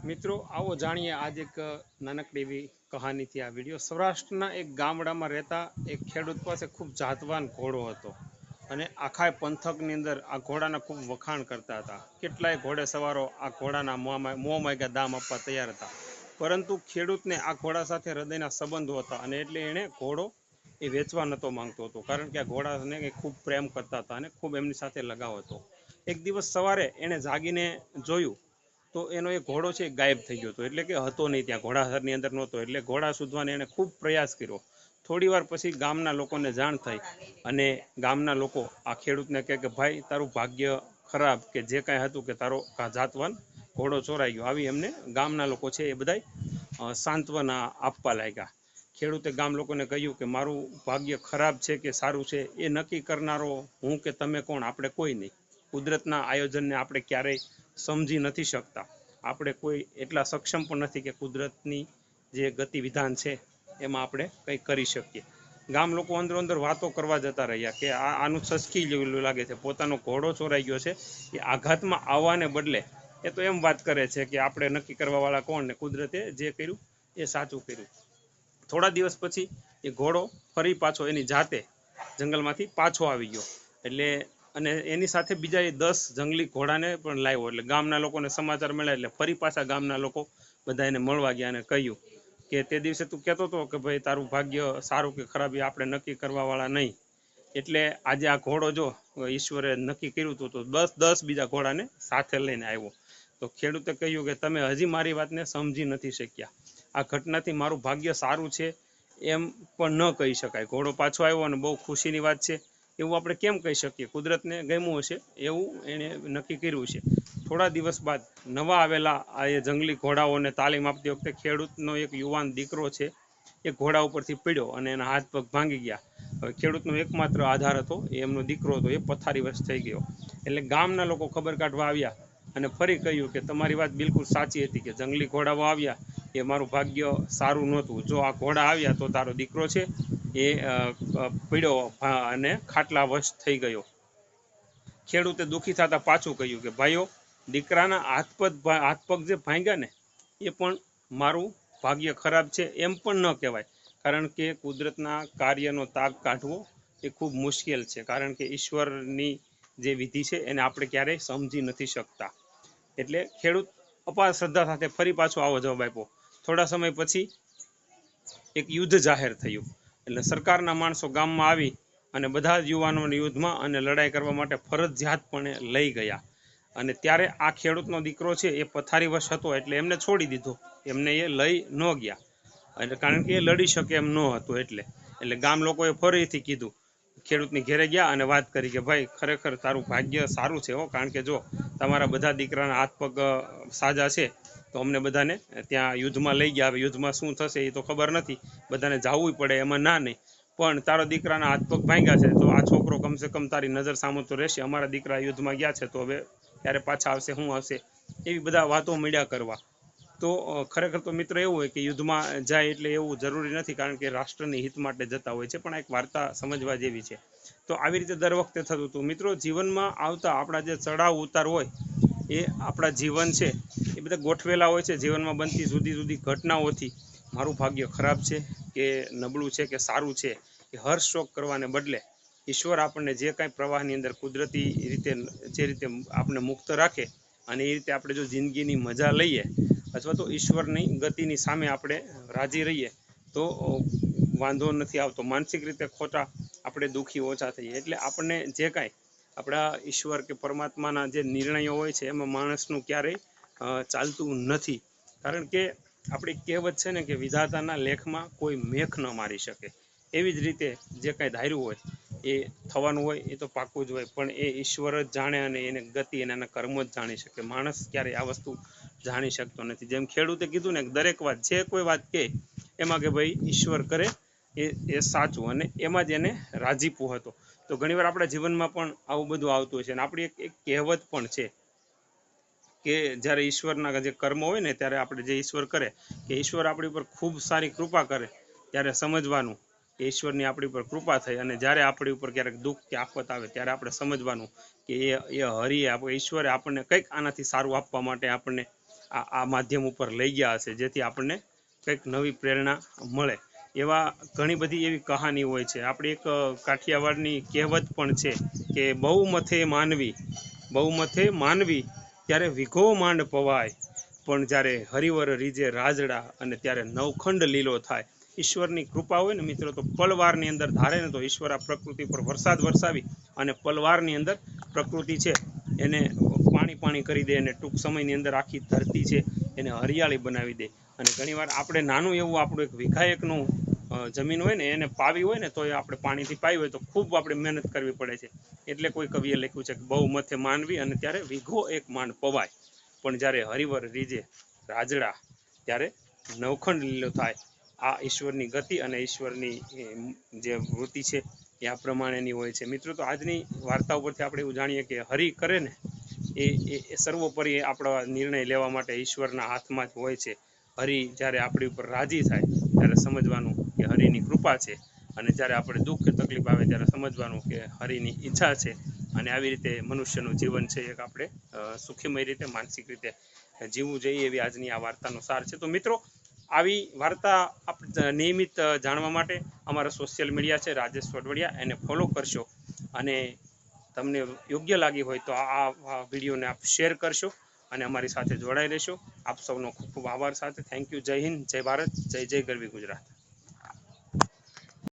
મિત્રો આવો જાણીએ આજ એક નાનકડી એવી કહાનીથી આ વિડીયો। સૌરાષ્ટ્રના એક ગામડામાં રહેતા એક ખેડૂત પાસે ખૂબ જાતવાન ઘોડો હતો અને આખા પંથકની અંદર આ ઘોડાના ખૂબ વખાણ કરતા હતા। કેટલાય ઘોડે સવારો આ ઘોડાના મોં માગ્યા દામ આપવા તૈયાર હતા, પરંતુ ખેડૂતને આ ઘોડા સાથે હૃદયના સંબંધો હતા અને એટલે એણે ઘોડો એ વેચવા નહોતો માંગતો હતો, કારણ કે આ ઘોડાને એ ખૂબ પ્રેમ કરતા હતા અને ખૂબ એમની સાથે લગાવ હતો। એક દિવસ સવારે એણે જાગીને જોયું તો એનો એક ઘોડો છે ગાયબ થઈ ગયો હતો, એટલે કે હતો નહીં, ત્યાં ઘોડાઘરની અંદર નહોતો। એટલે ઘોડા શોધવાનો એણે ખૂબ પ્રયાસ કર્યો। થોડી વાર પછી ગામના લોકોને જાણ થઈ અને ગામના લોકો આ ખેડૂતને કહે કે ભાઈ તારું ભાગ્ય ખરાબ કે જે કાંઈ હતું કે તારો જાતવાન ઘોડો ચોરાઈ ગયો। આવી એમને ગામના લોકો છે એ બધાય સાંત્વના આપવા લાગ્યા। ખેડૂતે ગામ લોકોને કહ્યું કે મારું ભાગ્ય ખરાબ છે કે સારું છે એ નક્કી કરનારો હું કે તમે કોણ? આપણે કોઈ નહીં। કુદરતના આયોજનને આપણે ક્યારેય સમજી નથી શકતા। આપણે કોઈ એટલા સક્ષમ પણ નથી કે કુદરતની જે ગતિવિધાન છે એમાં આપણે કંઈ કરી શકીએ। ગામ લોકો અંદરો અંદર વાતો કરવા જતા રહ્યા કે આનું સસકી જેવું લાગે છે, પોતાનો ઘોડો ચોરાઈ ગયો છે, એ આઘાતમાં આવવાને બદલે એ તો એમ વાત કરે છે કે આપણે નક્કી કરવાવાળા કોણ ને કુદરતે જે કર્યું એ સાચું કર્યું। થોડા દિવસ પછી એ ઘોડો ફરી પાછો એની જાતે જંગલમાંથી પાછો આવી ગયો, એટલે અને એની સાથે બીજા 10 જંગલી ઘોડાને પણ લાવ્યો। એટલે ગામના લોકોને સમાચાર મળ્યા એટલે ફરી પાછા ગામના લોકો બધા એને મળવા ગયા અને કહ્યું કે તે દિવસે તું કહેતો હતો કે ભાઈ તારું ભાગ્ય સારું કે ખરાબ એ આપણે નક્કી કરવાવાળા નહીં, એટલે આજે આ ઘોડો જો ઈશ્વરે નક્કી કર્યું હતું તો 10 બીજા ઘોડાને સાથે લઈને આવ્યો। તો ખેડૂતે કહ્યું કે તમે હજી મારી વાતને સમજી નથી શક્યા। આ ઘટનાથી મારું ભાગ્ય સારું છે એમ પણ ન કહી શકાય। ઘોડો પાછો આવ્યો અને બહુ ખુશીની વાત છે એવું આપણે કેમ કહી શકીએ? કુદરતને ગમ્યું હશે એવું એણે નક્કી કર્યું છે। થોડા દિવસ બાદ નવા આવેલા આ એ જંગલી ઘોડાઓને તાલીમ આપતી વખતે ખેડૂતનો એક યુવાન દીકરો છે એ ઘોડા ઉપરથી પડ્યો અને એના હાથ પગ ભાંગી ગયા। હવે ખેડૂતનો એકમાત્ર આધાર હતો એ એમનો દીકરો હતો, એ પથારીવશ થઈ ગયો। એટલે ગામના લોકો ખબર કાઢવા આવ્યા અને ફરી કહ્યું કે તમારી વાત બિલકુલ સાચી હતી કે જંગલી ઘોડાઓ આવ્યા એ મારું ભાગ્ય સારું નહોતું। જો આ ઘોડા આવ્યા તો તારો દીકરો છે એ પીડ્યો અને ખાટલા વશ થઈ ગયો। ખેડૂતે દુઃખી થતા પાછું કહ્યું કે ભાઈઓ, દીકરાના હાથ પગ જે ભાંગ્યા ને એ પણ મારું ભાગ્ય ખરાબ છે એમ પણ ન કહેવાય, કારણ કે કુદરતના કાર્યનો તાગ કાઢવો એ ખૂબ મુશ્કેલ છે, કારણ કે ઈશ્વરની જે વિધિ છે એને આપણે ક્યારેય સમજી નથી શકતા। એટલે ખેડૂત અપાર શ્રદ્ધા સાથે ફરી પાછો આવો જવાબ આપ્યો। થોડા સમય પછી એક યુદ્ધ જાહેર થયું, એટલે સરકારના માણસો ગામમાં આવી અને બધા જ યુવાનોને યુદ્ધમાં અને લડાઈ કરવા માટે ફરજિયાતપણે લઈ ગયા। અને ત્યારે આ ખેડૂતનો દીકરો છે એ પથારીવશ હતો એટલે એમને છોડી દીધો, એમને એ લઈ ન ગયા, એટલે કારણ કે એ લડી શકે એમ ન હતો। એટલે ગામ લોકોએ ફરીથી કીધું, ખેડૂતની ઘેરે ગયા અને વાત કરી કે ભાઈ ખરેખર તારું ભાગ્ય સારું છે હો, કારણ કે જો તમારા બધા દીકરાના હાથ પગ સાજા છે તો અમને બધાને ત્યાં યુદ્ધમાં લઈ ગયા। હવે યુદ્ધમાં શું થશે એ તો ખબર નથી, બધાને જવું પડે એમાં ના નહીં, પણ તારા દીકરાના હાથ પગ ભાંગ્યા છે તો આ છોકરો કમસે કમ તારી નજર સામે તો રહેશે। અમારા દીકરા યુદ્ધમાં ગયા છે તો હવે ત્યારે પાછા આવશે, શું આવશે, એવી બધા વાતો મળ્યા કરવા। તો ખરેખર તો મિત્ર એવું હોય કે યુદ્ધમાં જાય એટલે એવું જરૂરી નથી, કારણ કે રાષ્ટ્રની હિત માટે જતા હોય છે, પણ એક વાર્તા સમજવા જેવી છે। તો આવી રીતે દર વખતે થતું હતું। મિત્રો, જીવનમાં આવતા આપણા જે ચડાવ ઉતાર હોય એ આપણા જીવન છે એ બધા ગોઠવેલા હોય છે। જીવનમાં બનતી જુદી જુદી ઘટનાઓથી મારું ભાગ્ય ખરાબ છે કે નબળું છે કે સારું છે એ હર્ષ શોક કરવાને બદલે ઈશ્વર આપણને જે કાંઈ પ્રવાહની અંદર કુદરતી રીતે જે રીતે આપણે મુક્ત રાખે અને એ રીતે આપણે જો જિંદગીની મજા લઈએ અથવા તો ઈશ્વરની ગતિની સામે આપણે રાજી રહીએ તો વાંધો નથી આવતો। માનસિક રીતે ખોટા આપણે દુઃખી ઓછા થઈએ। એટલે આપણને જે કાંઈ આપણા ઈશ્વર કે પરમાત્માના જે નિર્ણયો હોય છે એમાં માણસનું ક્યારેય ચાલતું નથી, કારણ કે આપણી કહેવત છે ને કે વિધાતાના લેખમાં કોઈ મેખ ન મારી શકે। એવી જ રીતે જે કાંઈ ધાર્યું હોય એ થવાનું હોય એ તો પાકું જ હોય, પણ એ ઈશ્વર જ જાણે અને એને ગતિ અને એના કર્મ જ જાણી શકે। માણસ ક્યારેય આ વસ્તુ જાણી શકતો નથી। જેમ ખેડૂતે કીધું ને, દરેક વાત જે કોઈ વાત કહે એમાં કે ભાઈ ઈશ્વર કરે એ સાચું અને એમાં જ એને રાજીપો હતો। તો ઘણીવાર આપણા જીવનમાં પણ આવું બધું આવતું હોય છે અને આપણી એક કહેવત પણ છે કે જ્યારે ઈશ્વરના જે કર્મ હોય ને ત્યારે આપણે જે ઈશ્વર કરે કે ઈશ્વર આપણી ઉપર ખૂબ સારી કૃપા કરે ત્યારે સમજવાનું કે ઈશ્વરની આપણી ઉપર કૃપા થઈ, અને જ્યારે આપણી ઉપર ક્યારેક દુઃખ કે આફત આવે ત્યારે આપણે સમજવાનું કે એ હરિએ ઈશ્વરે આપણને કંઈક આનાથી સારું આપવા માટે આપણને આ માધ્યમ ઉપર લઈ ગયા હશે, જેથી આપણને કંઈક નવી પ્રેરણા મળે. એવા ઘણી બધી એવી કહાની હોય છે. આપણી એક કાઠિયાવાડની કહેવત પણ છે કે બહુ મથે માનવી ત્યારે વિઘો માંડ પવાય, પણ જ્યારે હરિવર રીજે રાજડા અને ત્યારે નવખંડ લીલો થાય. ઈશ્વરની કૃપા હોય ને મિત્રો, તો પલવારની અંદર ધારે ને તો ઈશ્વર આ પ્રકૃતિ પર વરસાદ વરસાવી અને પલવારની અંદર પ્રકૃતિ છે એને પાણી કરી દે, અને ટૂંક સમયની અંદર આખી ધરતી છે એને હરિયાળી બનાવી દે. અને ઘણીવાર આપણે નાનું એવું આપણું એક વિઘાયકનું જમીન હોય ને એને પાવી હોય ને તો એ આપણે પાણીથી પાવી હોય તો ખૂબ આપણે મહેનત કરવી પડે છે. એટલે કોઈ કવિએ લખ્યું છે કે બહુ મથે માનવી અને ત્યારે વિઘો એક માંડ પવાય, પણ જ્યારે હરિવર રીજે રાજડા ત્યારે નવખંડ લીલો થાય. આ ઈશ્વરની ગતિ અને ઈશ્વરની જે વૃત્તિ છે એ આ પ્રમાણેની હોય છે. મિત્રો, તો આજની વાર્તા ઉપરથી આપણે એવું જાણીએ કે હરિ કરે ને એ સર્વોપરી આપણા નિર્ણય લેવા માટે ઈશ્વરના હાથમાં જ હોય છે. હરિ જ્યારે આપણી ઉપર રાજી થાય ત્યારે સમજવાનું કે હરિની કૃપા છે, અને જ્યારે આપણે દુઃખ કે તકલીફ આવે ત્યારે સમજવાનું કે હરિની ઈચ્છા છે. અને આવી રીતે મનુષ્યનું જીવન છે એક આપણે સુખીમય રીતે માનસિક રીતે જીવવું જોઈએ, એવી આજની આ વાર્તાનો સાર છે. તો મિત્રો, આવી વાર્તા નિયમિત જાણવા માટે અમારા સોશિયલ મીડિયા છે રાજેશ વડવડિયા, એને ફોલો કરશો. અને તમને યોગ્ય લાગી હોય તો આ વિડીયોને આપ શેર કરશો અને અમારી સાથે જોડાઈ રહેશો. આપ સૌનો ખૂબ ખૂબ આભાર સાથે. Thank you. જય હિન્દ, જય ભારત, જય જય ગરવી ગુજરાત.